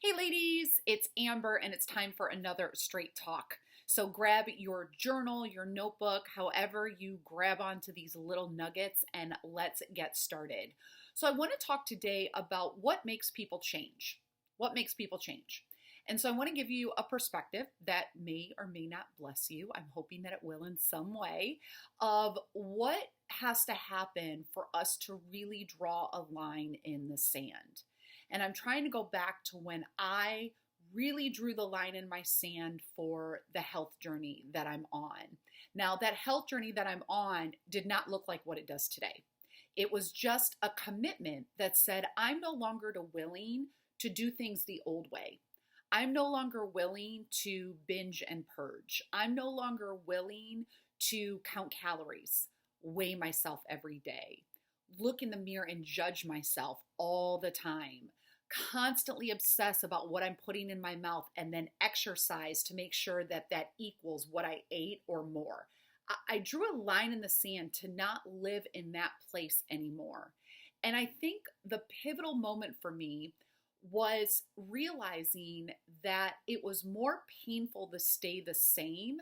Hey ladies, it's Amber and it's time for another straight talk. So grab your journal, your notebook, however you grab onto these little nuggets and let's get started. So I want to talk today about what makes people change. What makes people change? And so I want to give you a perspective that may or may not bless you. I'm hoping that it will in some way of what has to happen for us to really draw a line in the sand. And I'm trying to go back to when I really drew the line in my sand for the health journey that I'm on. Now, that health journey that I'm on did not look like what it does today. It was just a commitment that said, I'm no longer willing to do things the old way. I'm no longer willing to binge and purge. I'm no longer willing to count calories, weigh myself every day, look in the mirror and judge myself all the time, constantly obsess about what I'm putting in my mouth, and then exercise to make sure that that equals what I ate or more. I drew a line in the sand to not live in that place anymore. And I think the pivotal moment for me was realizing that it was more painful to stay the same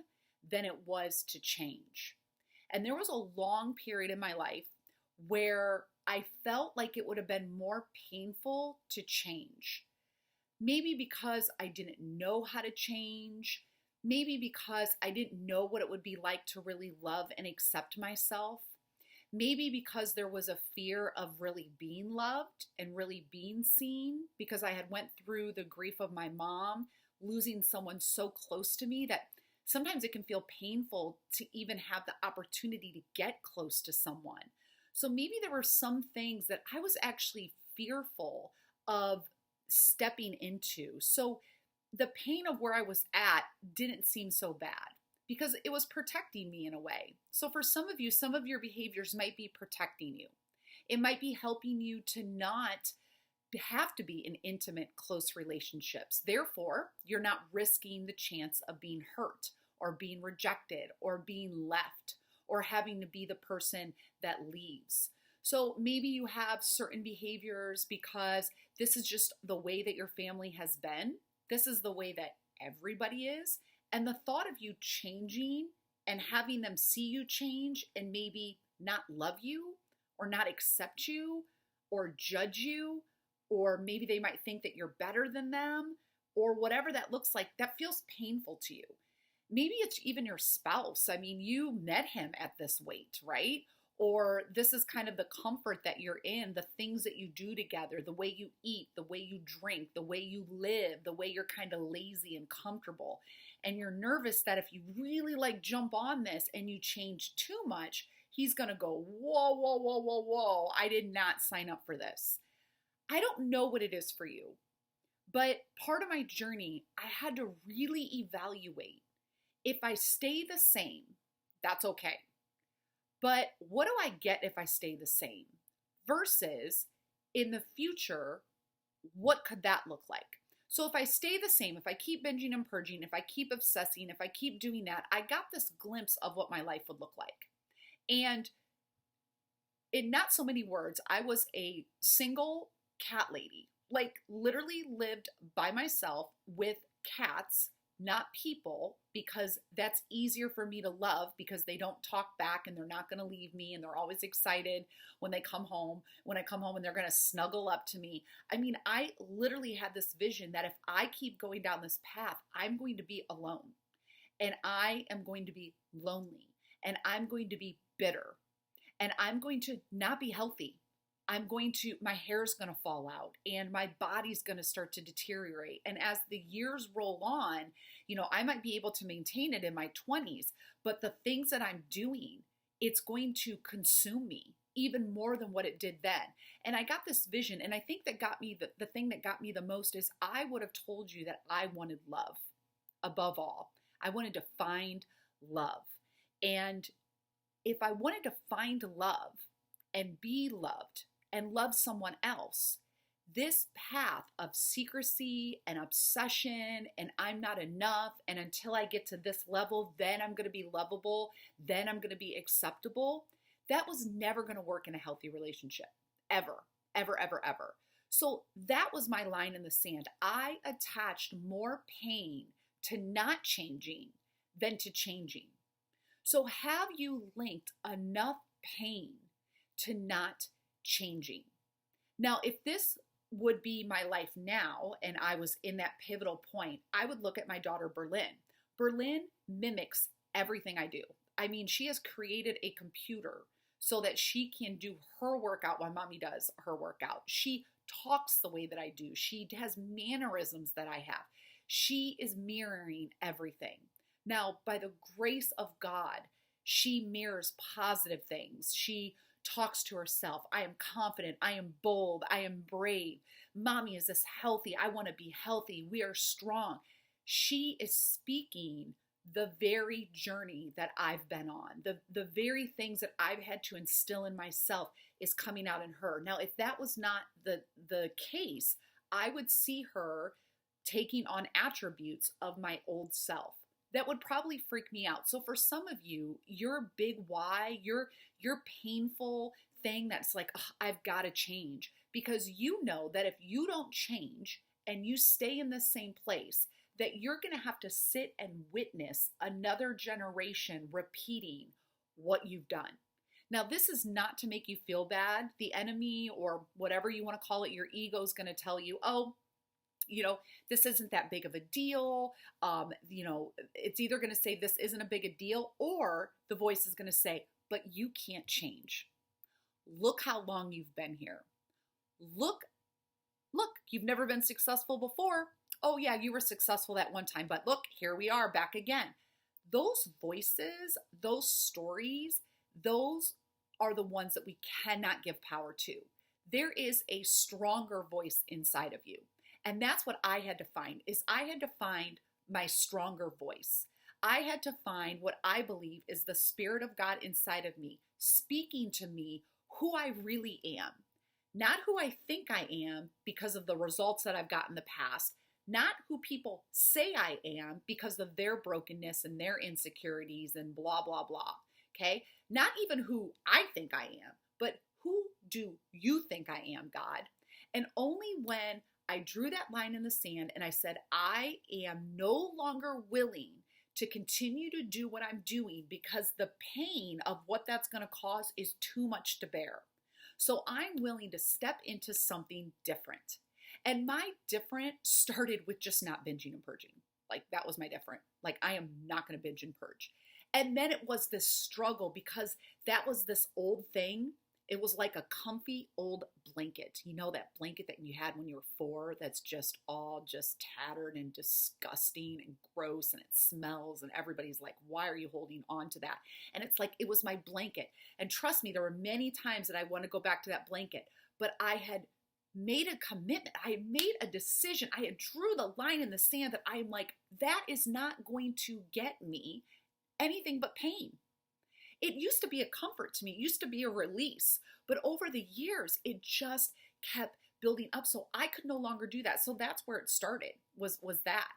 than it was to change. And there was a long period in my life where I felt like it would have been more painful to change. Maybe because I didn't know how to change. Maybe because I didn't know what it would be like to really love and accept myself. Maybe because there was a fear of really being loved and really being seen, because I had went through the grief of my mom, losing someone so close to me that sometimes it can feel painful to even have the opportunity to get close to someone. So maybe there were some things that I was actually fearful of stepping into. So the pain of where I was at didn't seem so bad because it was protecting me in a way. So for some of you, some of your behaviors might be protecting you. It might be helping you to not have to be in intimate, close relationships. Therefore, you're not risking the chance of being hurt or being rejected or being left or having to be the person that leaves. So maybe you have certain behaviors because this is just the way that your family has been. This is the way that everybody is. And the thought of you changing and having them see you change and maybe not love you or not accept you or judge you, or maybe they might think that you're better than them or whatever that looks like, that feels painful to you. Maybe it's even your spouse. I mean, you met him at this weight, right? Or this is kind of the comfort that you're in, the things that you do together, the way you eat, the way you drink, the way you live, the way you're kind of lazy and comfortable. And you're nervous that if you really jump on this and you change too much, he's going to go, whoa, whoa, whoa, whoa, whoa. I did not sign up for this. I don't know what it is for you, but part of my journey, I had to really evaluate. If I stay the same, that's okay. But what do I get if I stay the same? Versus in the future, what could that look like? So if I stay the same, if I keep binging and purging, if I keep obsessing, if I keep doing that, I got this glimpse of what my life would look like. And in not so many words, I was a single cat lady, literally lived by myself with cats, not people, because that's easier for me to love because they don't talk back and they're not going to leave me and they're always excited when they come home. When I come home and they're going to snuggle up to me. I mean, I literally had this vision that if I keep going down this path, I'm going to be alone and I am going to be lonely and I'm going to be bitter and I'm going to not be healthy. My hair's going to fall out and my body's going to start to deteriorate. And as the years roll on, I might be able to maintain it in my 20s, but the things that I'm doing, it's going to consume me even more than what it did then. And I got this vision, and I think that got me, the thing that got me the most is I would have told you that I wanted love above all. I wanted to find love. And if I wanted to find love and be loved, and love someone else, this path of secrecy and obsession and I'm not enough and until I get to this level, then I'm going to be lovable, then I'm going to be acceptable, that was never going to work in a healthy relationship, ever, ever, ever, ever. So that was my line in the sand. I attached more pain to not changing than to changing. So have you linked enough pain to not changing? Now, if this would be my life now and I was in that pivotal point, I would look at my daughter, Berlin. Berlin mimics everything I do. I mean, she has created a computer so that she can do her workout while mommy does her workout. She talks the way that I do. She has mannerisms that I have. She is mirroring everything. Now, by the grace of God, she mirrors positive things. She talks to herself. I am confident. I am bold. I am brave. Mommy is this healthy. I want to be healthy. We are strong. She is speaking the very journey that I've been on. The very things that I've had to instill in myself is coming out in her. Now, if that was not the case, I would see her taking on attributes of my old self. That would probably freak me out. So for some of you, your big why, your painful thing that's like, oh, I've got to change, because you know that if you don't change and you stay in the same place, that you're going to have to sit and witness another generation repeating what you've done. Now, this is not to make you feel bad. The enemy, or whatever you want to call it, your ego is going to tell you, oh, this isn't that big of a deal. It's either going to say this isn't a big a deal, or the voice is going to say, but you can't change. Look how long you've been here. Look, you've never been successful before. Oh yeah, you were successful that one time, but look, here we are back again. Those voices, those stories, those are the ones that we cannot give power to. There is a stronger voice inside of you. And that's what I had to find, is I had to find my stronger voice. I had to find what I believe is the Spirit of God inside of me, speaking to me who I really am. Not who I think I am because of the results that I've got in the past. Not who people say I am because of their brokenness and their insecurities and blah, blah, blah. Okay? Not even who I think I am, but who do you think I am, God? And only when I drew that line in the sand and I said, I am no longer willing to continue to do what I'm doing because the pain of what that's going to cause is too much to bear. So I'm willing to step into something different. And my different started with just not binging and purging. Like, that was my different. Like, I am not going to binge and purge. And then it was this struggle, because that was this old thing. It was like a comfy old blanket. You know, that blanket that you had when you were 4 that's just all just tattered and disgusting and gross, and it smells, and everybody's like, why are you holding on to that? And it's like, it was my blanket. And trust me, there were many times that I want to go back to that blanket, but I had made a commitment. I had made a decision. I had drew the line in the sand that I'm like, that is not going to get me anything but pain. It used to be a comfort to me. It used to be a release. But over the years, it just kept building up. So I could no longer do that. So that's where it started, was that.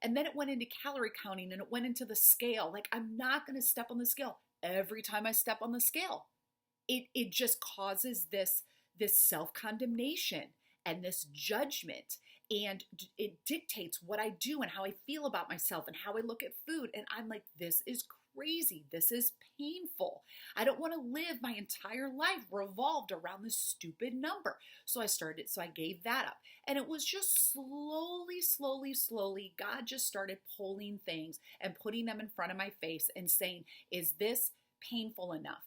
And then it went into calorie counting, and it went into the scale. Like, I'm not going to step on the scale. Every time I step on the scale, it just causes this self-condemnation and this judgment. And it dictates what I do and how I feel about myself and how I look at food. And I'm like, this is crazy. This is painful. I don't want to live my entire life revolved around this stupid number. So I gave that up. And it was just slowly, God just started pulling things and putting them in front of my face and saying, is this painful enough?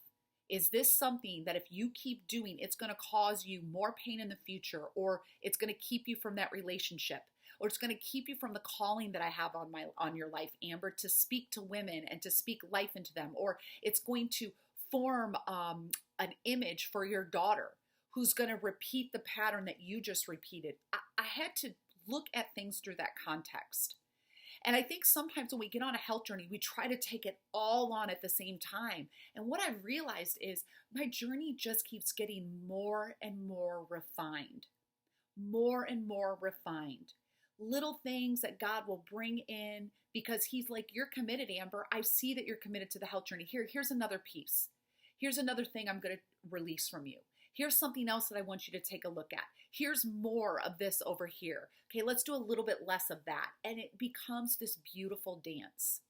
Is this something that if you keep doing, it's going to cause you more pain in the future, or it's going to keep you from that relationship, or it's going to keep you from the calling that I have on your life, Amber, to speak to women and to speak life into them, or it's going to form an image for your daughter who's going to repeat the pattern that you just repeated. I had to look at things through that context. And I think sometimes when we get on a health journey, we try to take it all on at the same time. And what I've realized is my journey just keeps getting more and more refined. More and more refined. Little things that God will bring in because He's like, you're committed, Amber. I see that you're committed to the health journey. Here's another piece. Here's another thing I'm going to release from you. Here's something else that I want you to take a look at. Here's more of this over here. Okay, let's do a little bit less of that. And it becomes this beautiful dance.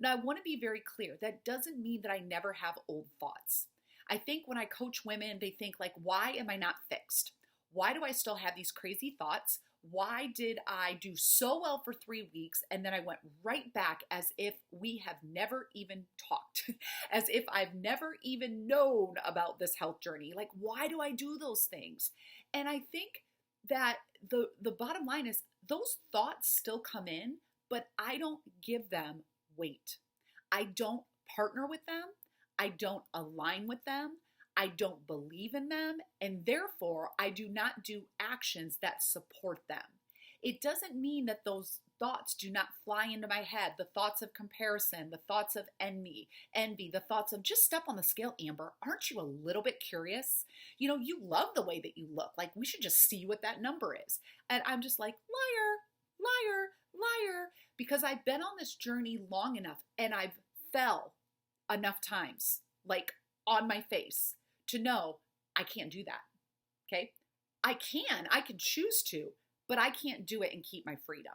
Now, I want to be very clear. That doesn't mean that I never have old thoughts. I think when I coach women, they think like, why am I not fixed? Why do I still have these crazy thoughts? Why did I do so well for 3 weeks and then I went right back as if we have never even talked, as if I've never even known about this health journey? Like, why do I do those things? And I think that the bottom line is those thoughts still come in, but I don't give them weight. I don't partner with them. I don't align with them. I don't believe in them, and therefore I do not do actions that support them. It doesn't mean that those thoughts do not fly into my head, the thoughts of comparison, the thoughts of envy, the thoughts of just step on the scale, Amber. Aren't you a little bit curious? You know, you love the way that you look. Like, we should just see what that number is. And I'm just like, liar, liar, liar, because I've been on this journey long enough and I've fell enough times, like on my face, to know I can't do that, okay? I can choose to, but I can't do it and keep my freedom.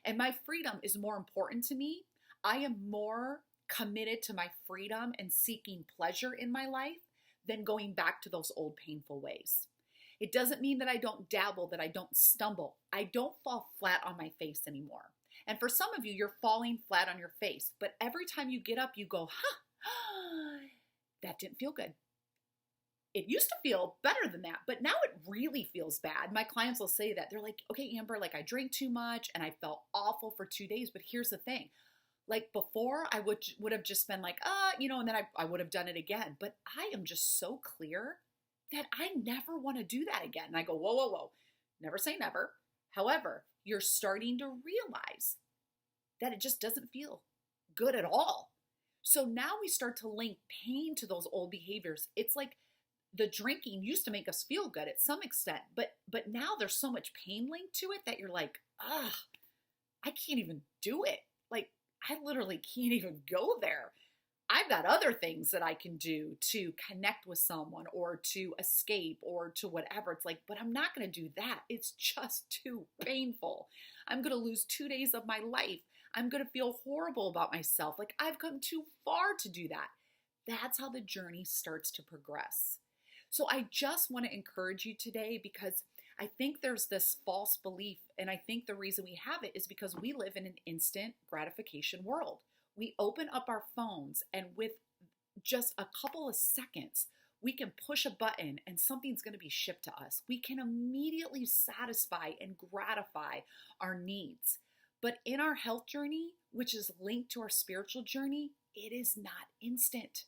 And my freedom is more important to me. I am more committed to my freedom and seeking pleasure in my life than going back to those old painful ways. It doesn't mean that I don't dabble, that I don't stumble. I don't fall flat on my face anymore. And for some of you, you're falling flat on your face, but every time you get up, you go, that didn't feel good. It used to feel better than that, but now it really feels bad. My clients will say that. They're like, okay, Amber, like I drank too much and I felt awful for 2 days. But here's the thing. Like before, I would have just been like, and then I would have done it again. But I am just so clear that I never want to do that again. And I go, whoa, whoa, whoa. Never say never. However, you're starting to realize that it just doesn't feel good at all. So now we start to link pain to those old behaviors. It's like the drinking used to make us feel good at some extent, but now there's so much pain linked to it that you're like, I can't even do it. Like, I literally can't even go there. I've got other things that I can do to connect with someone or to escape or to whatever. It's like, but I'm not going to do that. It's just too painful. I'm going to lose 2 days of my life. I'm going to feel horrible about myself. Like, I've come too far to do that. That's how the journey starts to progress. So I just want to encourage you today, because I think there's this false belief, and I think the reason we have it is because we live in an instant gratification world. We open up our phones, and with just a couple of seconds, we can push a button and something's going to be shipped to us. We can immediately satisfy and gratify our needs. But in our health journey, which is linked to our spiritual journey, it is not instant.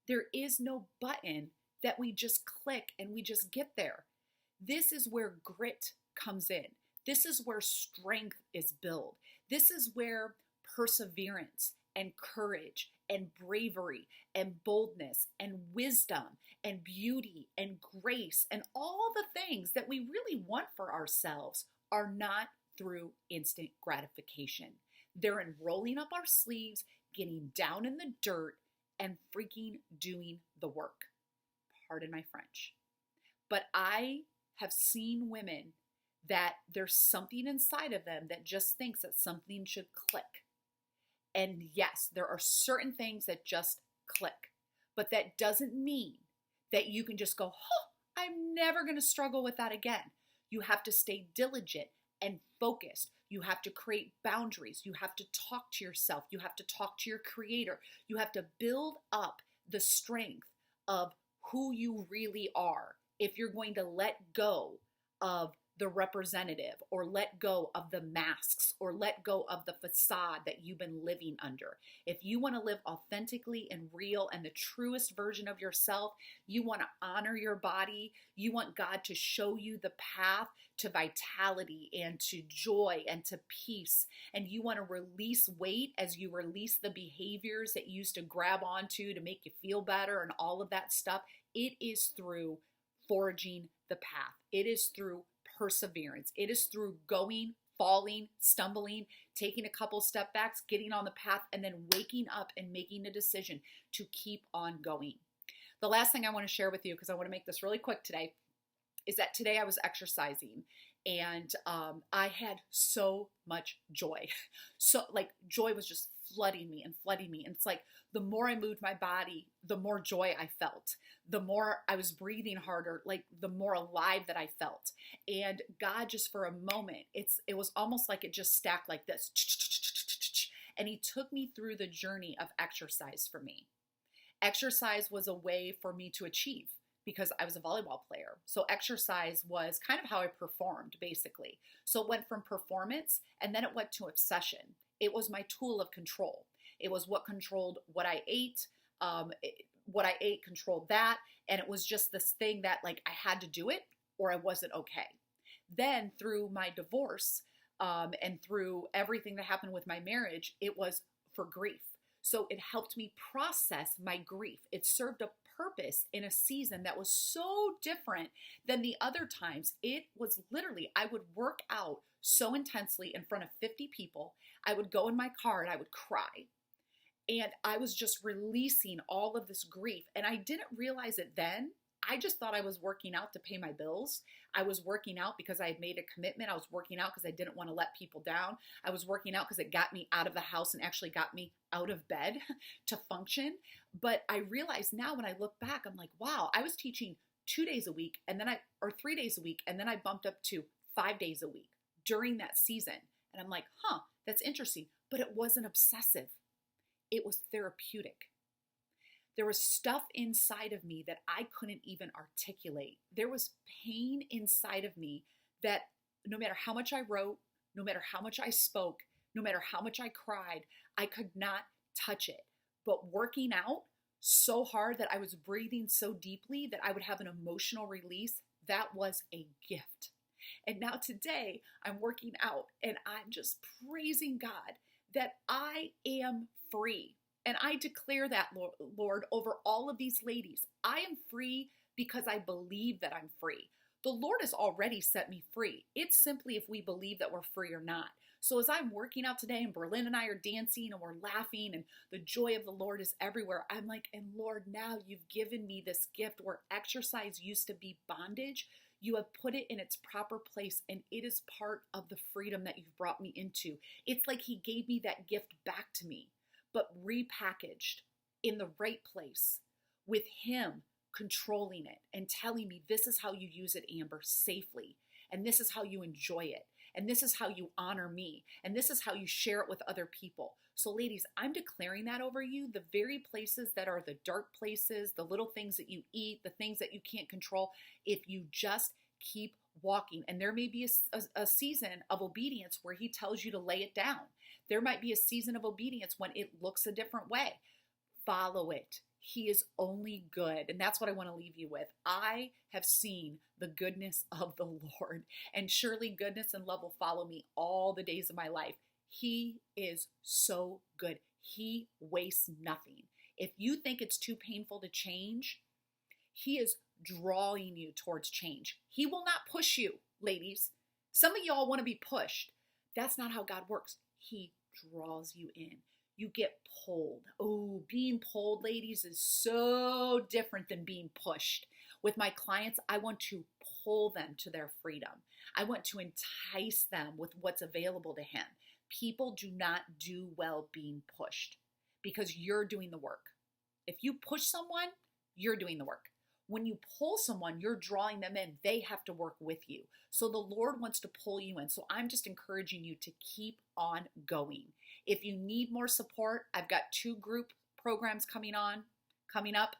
There is no button that we just click and we just get there. This is where grit comes in. This is where strength is built. This is where perseverance and courage and bravery and boldness and wisdom and beauty and grace and all the things that we really want for ourselves are not through instant gratification. They're in rolling up our sleeves, getting down in the dirt, and freaking doing the work. Pardon my French. But I have seen women that there's something inside of them that just thinks that something should click. And yes, there are certain things that just click, but that doesn't mean that you can just go, I'm never going to struggle with that again. You have to stay diligent and focused. You have to create boundaries. You have to talk to yourself. You have to talk to your creator. You have to build up the strength of who you really are if you're going to let go of the representative or let go of the masks or let go of the facade that you've been living under. If you want to live authentically and real and the truest version of yourself, you want to honor your body, you want God to show you the path to vitality and to joy and to peace, and you want to release weight as you release the behaviors that you used to grab onto to make you feel better and all of that stuff, it is through forging the path. It is through perseverance. It is through going, falling, stumbling, taking a couple step backs, getting on the path, and then waking up and making a decision to keep on going. The last thing I want to share with you, because I want to make this really quick today, is that today I was exercising and I had so much joy. So like joy was just flooding me and flooding me. And it's like the more I moved my body, the more joy I felt. The more I was breathing harder, like the more alive that I felt. And God just for a moment, it was almost like it just stacked like this. And he took me through the journey of exercise for me. Exercise was a way for me to achieve because I was a volleyball player. So exercise was kind of how I performed, basically. So it went from performance and then it went to obsession. It was my tool of control. It was what controlled what I ate. What I ate controlled that. And it was just this thing that like I had to do it or I wasn't okay. Then through my divorce and through everything that happened with my marriage, it was for grief. So it helped me process my grief. It served a purpose in a season that was so different than the other times. It was literally, I would work out so intensely in front of 50 people. I would go in my car and I would cry. And I was just releasing all of this grief. And I didn't realize it then. I just thought I was working out to pay my bills. I was working out because I had made a commitment. I was working out because I didn't want to let people down. I was working out because it got me out of the house and actually got me out of bed to function. But I realize now when I look back, I'm like, wow, I was teaching 2 days a week or 3 days a week. And then I bumped up to 5 days a week during that season. And I'm like, that's interesting. But it wasn't obsessive. It was therapeutic. There was stuff inside of me that I couldn't even articulate. There was pain inside of me that no matter how much I wrote, no matter how much I spoke, no matter how much I cried, I could not touch it. But working out so hard that I was breathing so deeply that I would have an emotional release, that was a gift. And now today I'm working out and I'm just praising God that I am free. And I declare that, Lord, over all of these ladies. I am free because I believe that I'm free. The Lord has already set me free. It's simply if we believe that we're free or not. So as I'm working out today and Berlin and I are dancing and we're laughing and the joy of the Lord is everywhere, I'm like, and Lord, now you've given me this gift where exercise used to be bondage. You have put it in its proper place and it is part of the freedom that you've brought me into. It's like he gave me that gift back to me, but repackaged in the right place with him controlling it and telling me this is how you use it, Amber, safely. And this is how you enjoy it. And this is how you honor me. And this is how you share it with other people. So ladies, I'm declaring that over you. The very places that are the dark places, the little things that you eat, the things that you can't control, if you just keep walking. And there may be a season of obedience where he tells you to lay it down. There might be a season of obedience when it looks a different way. Follow it. He is only good. And that's what I want to leave you with. I have seen the goodness of the Lord, and surely goodness and love will follow me all the days of my life. He is so good. He wastes nothing. If you think it's too painful to change, he is drawing you towards change. He will not push you, ladies. Some of y'all want to be pushed. That's not how God works. He draws you in. You get pulled. Oh, being pulled, ladies, is so different than being pushed. With my clients, I want to pull them to their freedom. I want to entice them with what's available to him. People do not do well being pushed because you're doing the work. If you push someone, you're doing the work. When you pull someone, you're drawing them in. They have to work with you. So the Lord wants to pull you in. So I'm just encouraging you to keep on going. If you need more support, I've got 2 group programs coming up.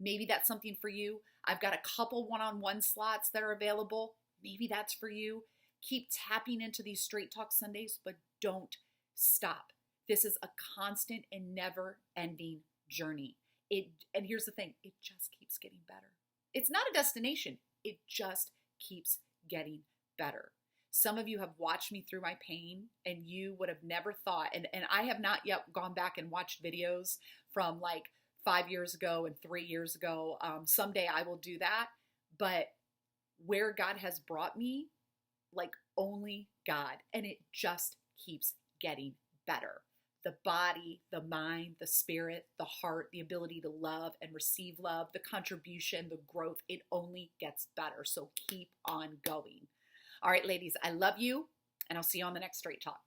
Maybe that's something for you. I've got a couple one-on-one slots that are available. Maybe that's for you. Keep tapping into these Straight Talk Sundays, but don't stop. This is a constant and never-ending journey. And here's the thing, it just keeps getting better. It's not a destination. It just keeps getting better. Some of you have watched me through my pain and you would have never thought, and I have not yet gone back and watched videos from like 5 years ago and 3 years ago. Someday I will do that, but where God has brought me, like only God, and it just keeps getting better. the body, the mind, the spirit, the heart, the ability to love and receive love, the contribution, the growth. It only gets better. So keep on going. All right, ladies, I love you, and I'll see you on the next Straight Talk.